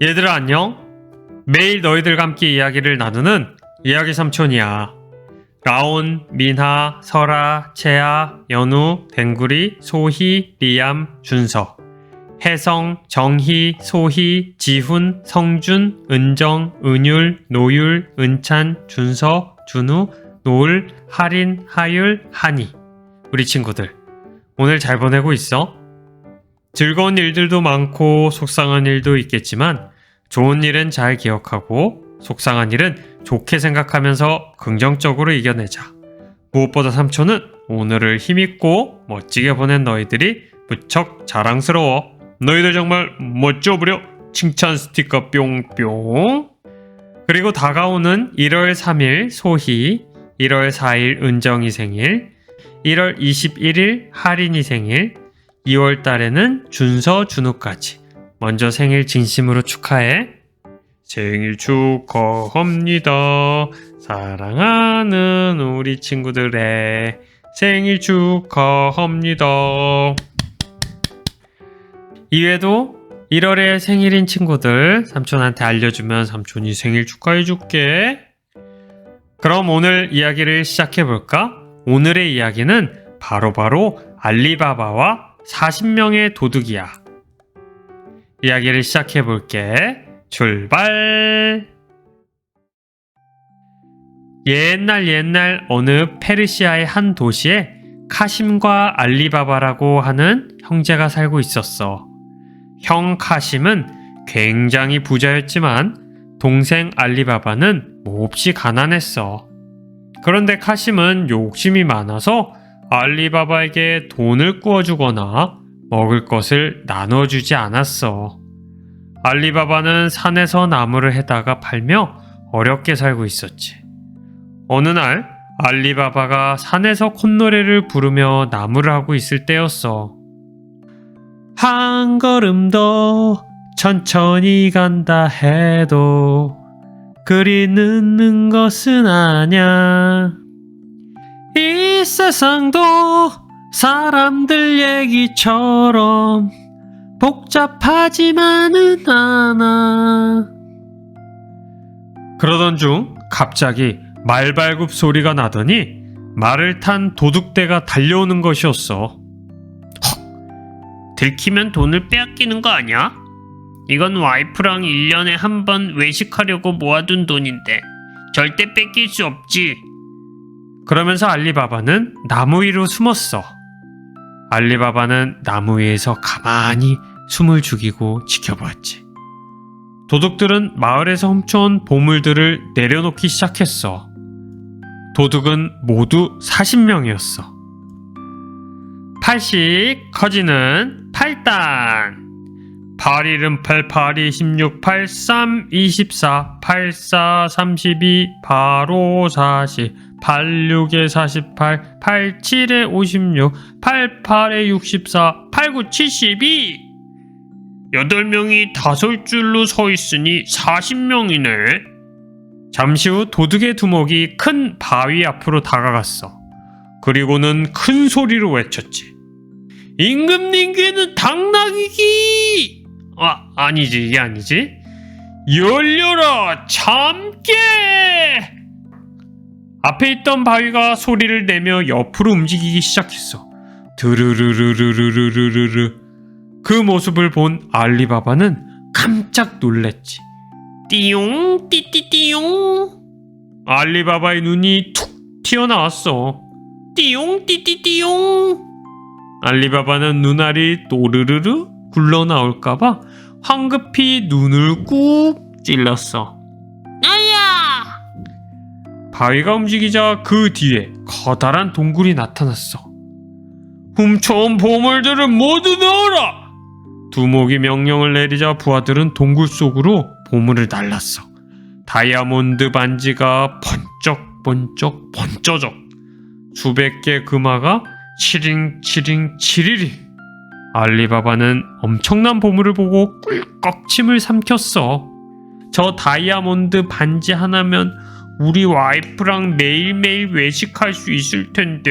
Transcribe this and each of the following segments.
얘들아 안녕? 매일 너희들과 함께 이야기를 나누는 이야기 삼촌이야. 라온, 민하, 설아, 채아, 연우, 댕구리, 소희, 리암, 준서, 혜성, 정희, 소희, 지훈, 성준, 은정, 은율, 노율, 은찬, 준서, 준우, 노을, 하린, 하율, 한이. 우리 친구들 오늘 잘 보내고 있어? 즐거운 일들도 많고 속상한 일도 있겠지만 좋은 일은 잘 기억하고 속상한 일은 좋게 생각하면서 긍정적으로 이겨내자. 무엇보다 삼촌은 오늘을 힘있고 멋지게 보낸 너희들이 무척 자랑스러워. 너희들 정말 멋져 부려. 칭찬 스티커 뿅뿅. 그리고 다가오는 1월 3일 소희, 1월 4일 은정이 생일, 1월 21일 하린이 생일, 2월 달에는 준서, 준우까지 먼저 생일 진심으로 축하해. 생일 축하합니다. 사랑하는 우리 친구들의 생일 축하합니다. 이외에도 1월에 생일인 친구들 삼촌한테 알려주면 삼촌이 생일 축하해줄게. 그럼 오늘 이야기를 시작해볼까? 오늘의 이야기는 바로 알리바바와 40명의 도둑이야. 이야기를 시작해볼게. 출발! 옛날 어느 페르시아의 한 도시에 카심과 알리바바라고 하는 형제가 살고 있었어. 형 카심은 굉장히 부자였지만 동생 알리바바는 몹시 가난했어. 그런데 카심은 욕심이 많아서 알리바바에게 돈을 꾸어주거나 먹을 것을 나눠주지 않았어. 알리바바는 산에서 나무를 해다가 팔며 어렵게 살고 있었지. 어느 날 알리바바가 산에서 콧노래를 부르며 나무를 하고 있을 때였어. 한 걸음 더 천천히 간다 해도 그리 늦는 것은 아냐. 이 세상도 사람들 얘기처럼 복잡하지만은 않아. 그러던 중 갑자기 말발굽 소리가 나더니 말을 탄 도둑대가 달려오는 것이었어. 헉! 들키면 돈을 빼앗기는 거 아니야? 이건 와이프랑 1년에 한 번 외식하려고 모아둔 돈인데 절대 뺏길 수 없지. 그러면서 알리바바는 나무 위로 숨었어. 알리바바는 나무 위에서 가만히 숨을 죽이고 지켜보았지. 도둑들은 마을에서 훔쳐온 보물들을 내려놓기 시작했어. 도둑은 모두 40명이었어. 80 커지는 8단. 8일은 8, 8이 16, 8, 3, 24, 8, 4, 32, 8, 5, 40, 8, 6에 48, 8, 7에 56, 8, 8에 64, 8, 9, 72. 8명이 5줄로 서 있으니 40명이네. 잠시 후 도둑의 두목이 큰 바위 앞으로 다가갔어. 그리고는 큰 소리로 외쳤지. 임금님께는 당나귀기! 아니지, 이게 아니지. 열려라, 참깨! 앞에 있던 바위가 소리를 내며 옆으로 움직이기 시작했어. 드르르르르르르르르. 그 모습을 본 알리바바는 깜짝 놀랬지. 띠용 띠띠띠용. 알리바바의 눈이 툭 튀어나왔어. 띠용 띠띠띠용. 알리바바는 눈알이 또르르르 굴러나올까봐 황급히 눈을 꾹 찔렀어. 아야! 바위가 움직이자 그 뒤에 커다란 동굴이 나타났어. 훔쳐온 보물들을 모두 넣어라! 두목이 명령을 내리자 부하들은 동굴 속으로 보물을 날랐어. 다이아몬드 반지가 번쩍번쩍 번쩍. 수백 개 금화가 치링치링 치리링. 알리바바는 엄청난 보물을 보고 꿀꺽 침을 삼켰어. 저 다이아몬드 반지 하나면 우리 와이프랑 매일매일 외식할 수 있을 텐데.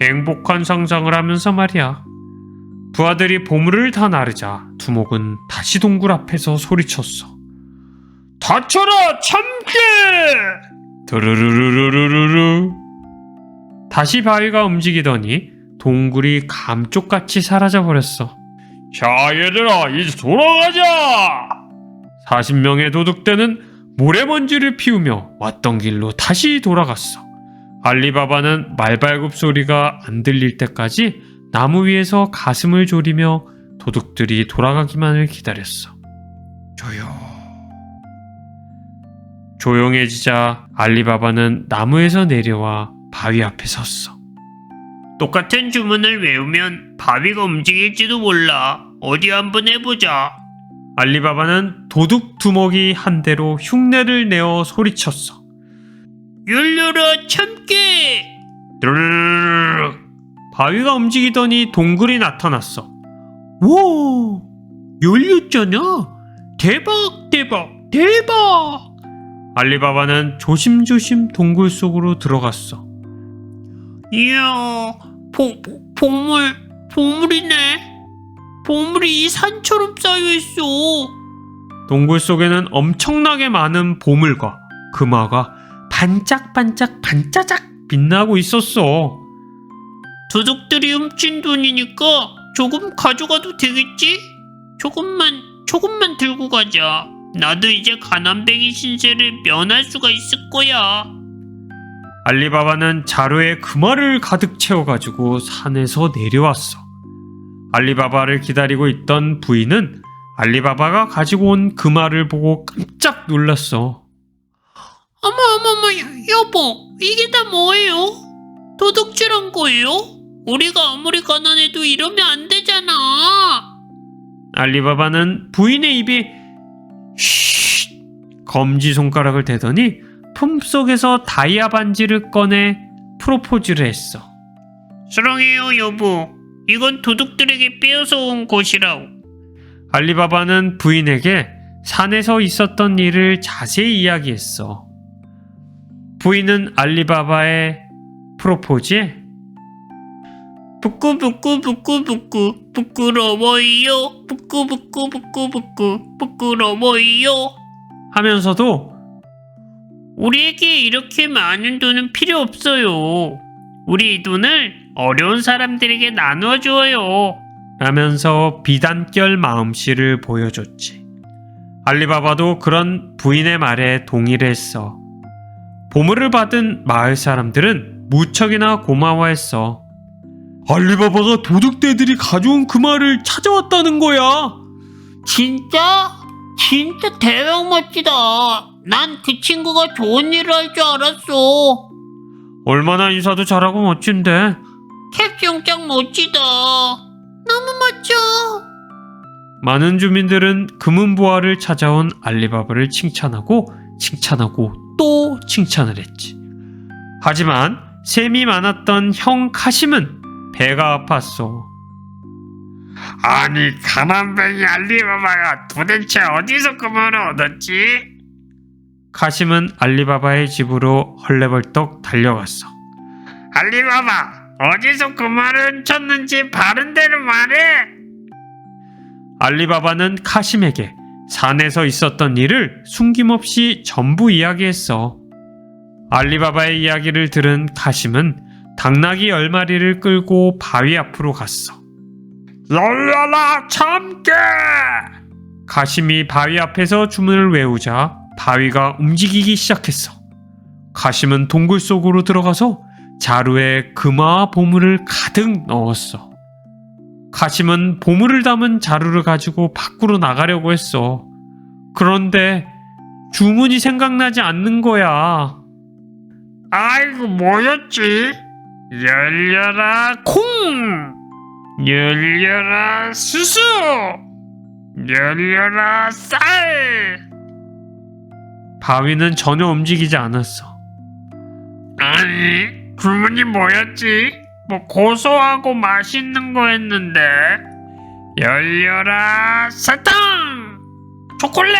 행복한 상상을 하면서 말이야. 부하들이 보물을 다 나르자 두목은 다시 동굴 앞에서 소리쳤어. 닥쳐라 참깨! 드르르르르르르. 다시 바위가 움직이더니 동굴이 감쪽같이 사라져버렸어. 자 얘들아 이제 돌아가자! 40명의 도둑대는 모래먼지를 피우며 왔던 길로 다시 돌아갔어. 알리바바는 말발굽 소리가 안 들릴 때까지 나무 위에서 가슴을 졸이며 도둑들이 돌아가기만을 기다렸어. 조용해지자 알리바바는 나무에서 내려와 바위 앞에 섰어. 똑같은 주문을 외우면 바위가 움직일지도 몰라. 어디 한번 해보자. 알리바바는 도둑 두목이 한 대로 흉내를 내어 소리쳤어. 열려라 참깨! 드르르르. 바위가 움직이더니 동굴이 나타났어. 와, 열렸잖아. 대박 대박 대박. 알리바바는 조심조심 동굴 속으로 들어갔어. 이야, 보물이네. 보물이 이 산처럼 쌓여있어. 동굴 속에는 엄청나게 많은 보물과 금화가 반짝반짝 반짜작 빛나고 있었어. 도둑들이 훔친 돈이니까 조금 가져가도 되겠지? 조금만 들고 가자. 나도 이제 가난뱅이 신세를 면할 수가 있을 거야. 알리바바는 자루에 금화를 가득 채워가지고 산에서 내려왔어. 알리바바를 기다리고 있던 부인은 알리바바가 가지고 온 금화를 보고 깜짝 놀랐어. 어머, 여보, 이게 다 뭐예요? 도둑질한 거예요? 우리가 아무리 가난해도 이러면 안 되잖아. 알리바바는 부인의 입에 검지손가락을 대더니 품속에서 다이아 반지를 꺼내 프로포즈를 했어. 사랑해요 여보. 이건 도둑들에게 빼앗아 온 것이라오. 알리바바는 부인에게 산에서 있었던 일을 자세히 이야기했어. 부인은 알리바바의 프로포즈에 부끄부끄부끄부끄 부끄러워요. 부끄부끄부끄부끄 부끄러워요 하면서도 우리에게 이렇게 많은 돈은 필요 없어요. 우리 이 돈을 어려운 사람들에게 나누어 줘요 라면서 비단결 마음씨를 보여줬지. 알리바바도 그런 부인의 말에 동의를 했어. 보물을 받은 마을 사람들은 무척이나 고마워했어. 알리바바가 도둑대들이 가져온 금화를 찾아왔다는 거야. 진짜? 진짜 대박 멋지다. 난 그 친구가 좋은 일을 할 줄 알았어. 얼마나 인사도 잘하고 멋진데. 캡숑 짱 멋지다. 너무 멋져. 많은 주민들은 금은보화를 찾아온 알리바바를 칭찬하고 또 칭찬을 했지. 하지만 셈이 많았던 형 카심은 배가 아팠어. 아니 가난뱅이 알리바바가 도대체 어디서 금화를 얻었지? 카심은 알리바바의 집으로 헐레벌떡 달려갔어. 알리바바, 어디서 금화를 훔쳤는지 바른 대로 말해. 알리바바는 카심에게 산에서 있었던 일을 숨김없이 전부 이야기했어. 알리바바의 이야기를 들은 카심은 당나귀 10마리를 끌고 바위 앞으로 갔어. 열려라 참깨! 카심이 바위 앞에서 주문을 외우자 바위가 움직이기 시작했어. 카심은 동굴 속으로 들어가서 자루에 금화와 보물을 가득 넣었어. 카심은 보물을 담은 자루를 가지고 밖으로 나가려고 했어. 그런데 주문이 생각나지 않는 거야. 아이고 뭐였지? 열려라 콩! 열려라 수수! 열려라 쌀! 바위는 전혀 움직이지 않았어. 아니, 주문이 뭐였지? 뭐 고소하고 맛있는 거였는데. 열려라 사탕! 초콜릿!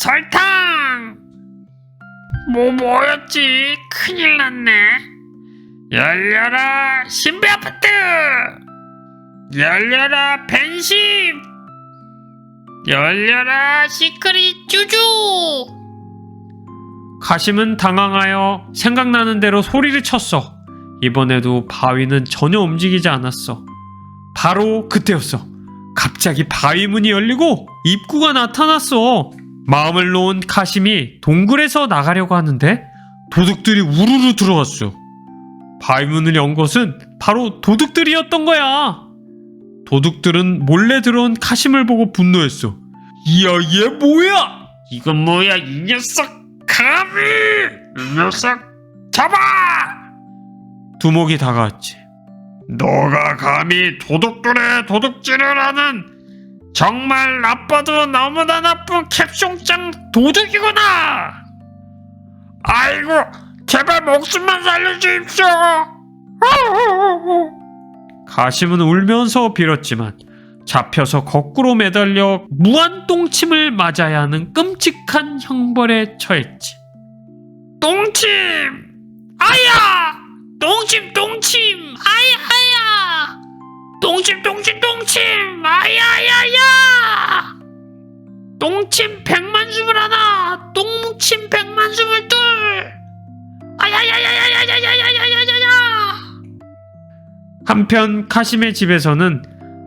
설탕! 뭐였지? 큰일 났네. 열려라 신비 아파트! 열려라 팬심! 열려라 시크릿 쭈쭈! 카심은 당황하여 생각나는 대로 소리를 쳤어. 이번에도 바위는 전혀 움직이지 않았어. 바로 그때였어. 갑자기 바위 문이 열리고 입구가 나타났어. 마음을 놓은 카심이 동굴에서 나가려고 하는데 도둑들이 우르르 들어왔어. 바위 문을 연 것은 바로 도둑들이었던 거야. 도둑들은 몰래 들어온 카심을 보고 분노했어. 이야, 얘 뭐야? 이건 뭐야, 이 녀석! 감히! 이 녀석 잡아! 두목이 다가왔지. 너가 감히 도둑들의 도둑질을 하는 정말 나빠도 너무나 나쁜 캡숑짱 도둑이구나! 아이고, 제발 목숨만 살려주십시오! 가심은 울면서 빌었지만 잡혀서 거꾸로 매달려 무한 똥침을 맞아야 하는 끔찍한 형벌에 처했지. 똥침! 아야! 똥침! 아야! 똥침! 아야야야! 똥침 100만숨을 하나! 똥침 100만숨을 둘! 아야야야야야야야야야야야야! 한편 카심의 집에서는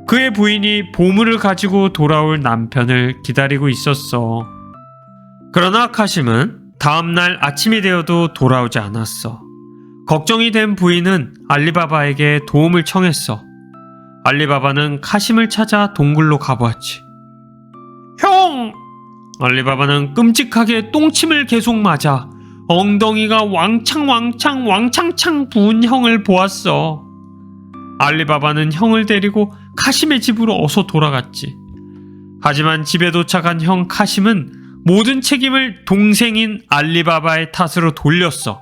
그의 부인이 보물을 가지고 돌아올 남편을 기다리고 있었어. 그러나 카심은 다음날 아침이 되어도 돌아오지 않았어. 걱정이 된 부인은 알리바바에게 도움을 청했어. 알리바바는 카심을 찾아 동굴로 가보았지. 형! 알리바바는 끔찍하게 똥침을 계속 맞아 엉덩이가 왕창 부은 형을 보았어. 알리바바는 형을 데리고 카심의 집으로 어서 돌아갔지. 하지만 집에 도착한 형 카심은 모든 책임을 동생인 알리바바의 탓으로 돌렸어.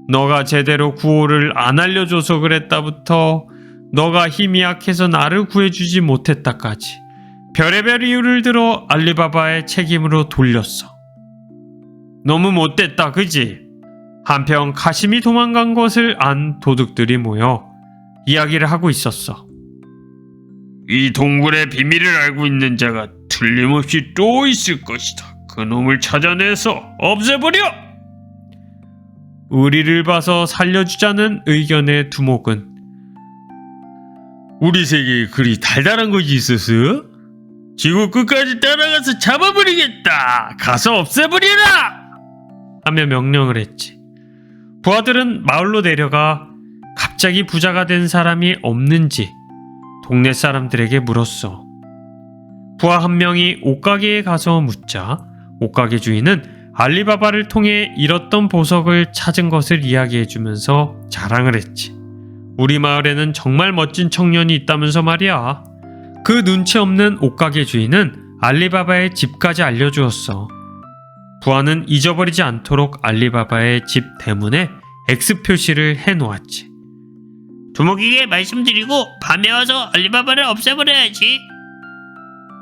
너가 제대로 구호를 안 알려줘서 그랬다부터 너가 힘이 약해서 나를 구해주지 못했다까지 별의별 이유를 들어 알리바바의 책임으로 돌렸어. 너무 못됐다, 그지? 한편 카심이 도망간 것을 안 도둑들이 모여 이야기를 하고 있었어. 이 동굴의 비밀을 알고 있는 자가 틀림없이 또 있을 것이다. 그 놈을 찾아내서 없애버려! 의리를 봐서 살려주자는 의견의 두목은 우리 세계에 그리 달달한 것이 있었어? 지구 끝까지 따라가서 잡아버리겠다! 가서 없애버려라! 하며 명령을 했지. 부하들은 마을로 내려가 갑자기 부자가 된 사람이 없는지 동네 사람들에게 물었어. 부하 한 명이 옷가게에 가서 묻자 옷가게 주인은 알리바바를 통해 잃었던 보석을 찾은 것을 이야기해주면서 자랑을 했지. 우리 마을에는 정말 멋진 청년이 있다면서 말이야. 그 눈치 없는 옷가게 주인은 알리바바의 집까지 알려주었어. 부하는 잊어버리지 않도록 알리바바의 집 대문에 X 표시를 해놓았지. 두목에게 말씀드리고 밤에 와서 알리바바를 없애버려야지.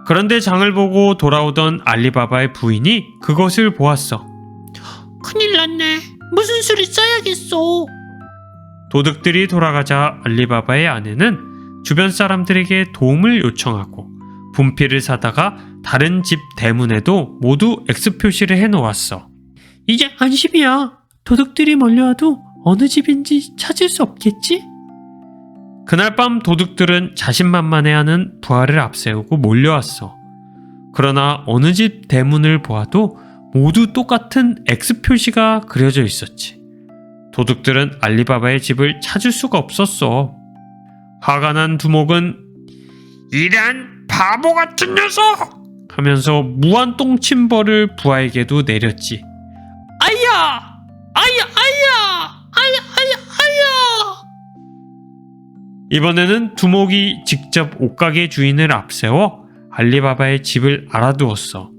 그런데 장을 보고 돌아오던 알리바바의 부인이 그것을 보았어. 큰일 났네. 무슨 수를 써야겠어. 도둑들이 돌아가자 알리바바의 아내는 주변 사람들에게 도움을 요청하고 분필을 사다가 다른 집 대문에도 모두 X 표시를 해놓았어. 이제 안심이야. 도둑들이 몰려와도 어느 집인지 찾을 수 없겠지? 그날 밤 도둑들은 자신만만해하는 부하를 앞세우고 몰려왔어. 그러나 어느 집 대문을 보아도 모두 똑같은 X 표시가 그려져 있었지. 도둑들은 알리바바의 집을 찾을 수가 없었어. 화가 난 두목은 이런 바보 같은 녀석! 하면서 무한 똥침벌을 부하에게도 내렸지. 아야! 이번에는 두목이 직접 옷가게 주인을 앞세워 알리바바의 집을 알아두었어.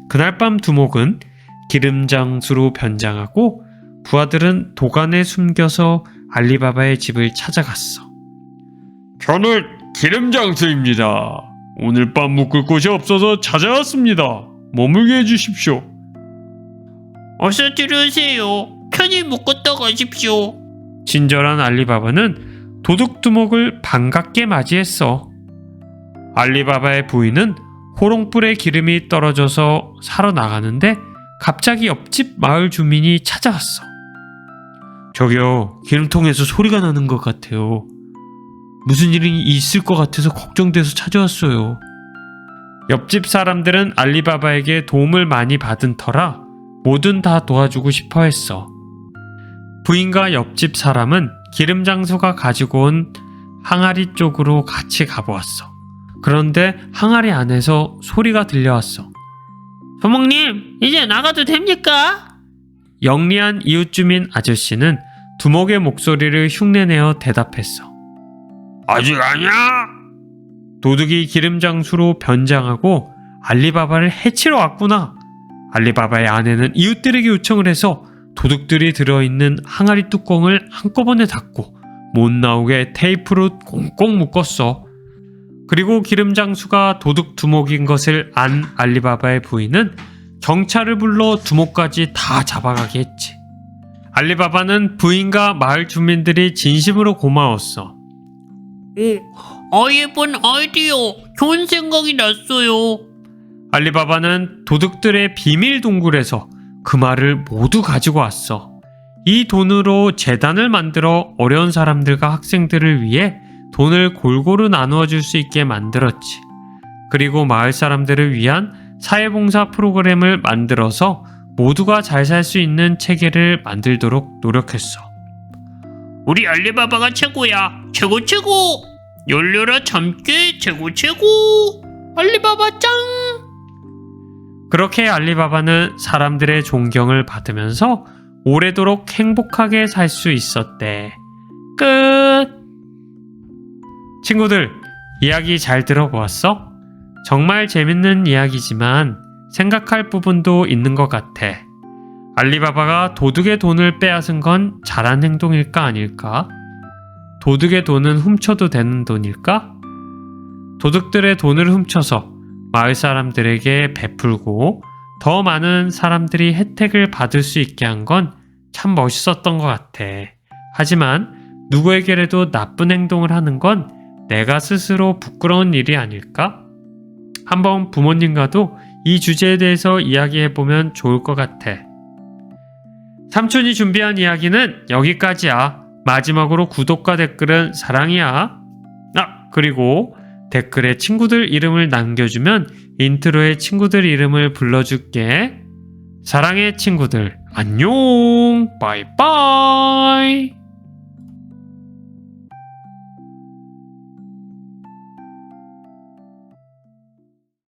그날 밤 두목은 기름장수로 변장하고 부하들은 도간에 숨겨서 알리바바의 집을 찾아갔어. 저는 기름장수입니다. 오늘 밤 묵을 곳이 없어서 찾아왔습니다. 머물게 해주십시오. 어서 들어오세요. 편히 묵었다 가십시오. 친절한 알리바바는 도둑두목을 반갑게 맞이했어. 알리바바의 부인은 호롱불에 기름이 떨어져서 사러 나가는데 갑자기 옆집 마을 주민이 찾아왔어. 저기요, 기름통에서 소리가 나는 것 같아요. 무슨 일이 있을 것 같아서 걱정돼서 찾아왔어요. 옆집 사람들은 알리바바에게 도움을 많이 받은 터라 뭐든 다 도와주고 싶어 했어. 부인과 옆집 사람은 기름 장수가 가지고 온 항아리 쪽으로 같이 가보았어. 그런데 항아리 안에서 소리가 들려왔어. 두목님, 이제 나가도 됩니까? 영리한 이웃주민 아저씨는 두목의 목소리를 흉내내어 대답했어. 아직 아니야. 도둑이 기름 장수로 변장하고 알리바바를 해치러 왔구나. 알리바바의 아내는 이웃들에게 요청을 해서 도둑들이 들어있는 항아리 뚜껑을 한꺼번에 닫고 못 나오게 테이프로 꽁꽁 묶었어. 그리고 기름 장수가 도둑 두목인 것을 안 알리바바의 부인은 경찰을 불러 두목까지 다 잡아가게 했지. 알리바바는 부인과 마을 주민들이 진심으로 고마웠어. 예쁜 아이디어, 좋은 생각이 났어요. 알리바바는 도둑들의 비밀 동굴에서 그 말을 모두 가지고 왔어. 이 돈으로 재단을 만들어 어려운 사람들과 학생들을 위해 돈을 골고루 나누어 줄 수 있게 만들었지. 그리고 마을 사람들을 위한 사회봉사 프로그램을 만들어서 모두가 잘 살 수 있는 체계를 만들도록 노력했어. 우리 알리바바가 최고야. 최고. 열려라 참깨 최고. 알리바바 짱. 그렇게 알리바바는 사람들의 존경을 받으면서 오래도록 행복하게 살 수 있었대. 끝. 친구들, 이야기 잘 들어보았어? 정말 재밌는 이야기지만 생각할 부분도 있는 것 같아. 알리바바가 도둑의 돈을 빼앗은 건 잘한 행동일까 아닐까? 도둑의 돈은 훔쳐도 되는 돈일까? 도둑들의 돈을 훔쳐서 마을 사람들에게 베풀고 더 많은 사람들이 혜택을 받을 수 있게 한 건 참 멋있었던 것 같아. 하지만 누구에게라도 나쁜 행동을 하는 건 내가 스스로 부끄러운 일이 아닐까? 한번 부모님과도 이 주제에 대해서 이야기해보면 좋을 것 같아. 삼촌이 준비한 이야기는 여기까지야. 마지막으로 구독과 댓글은 사랑이야. 그리고 댓글에 친구들 이름을 남겨주면 인트로에 친구들 이름을 불러줄게. 사랑해 친구들. 안녕. 빠이빠이.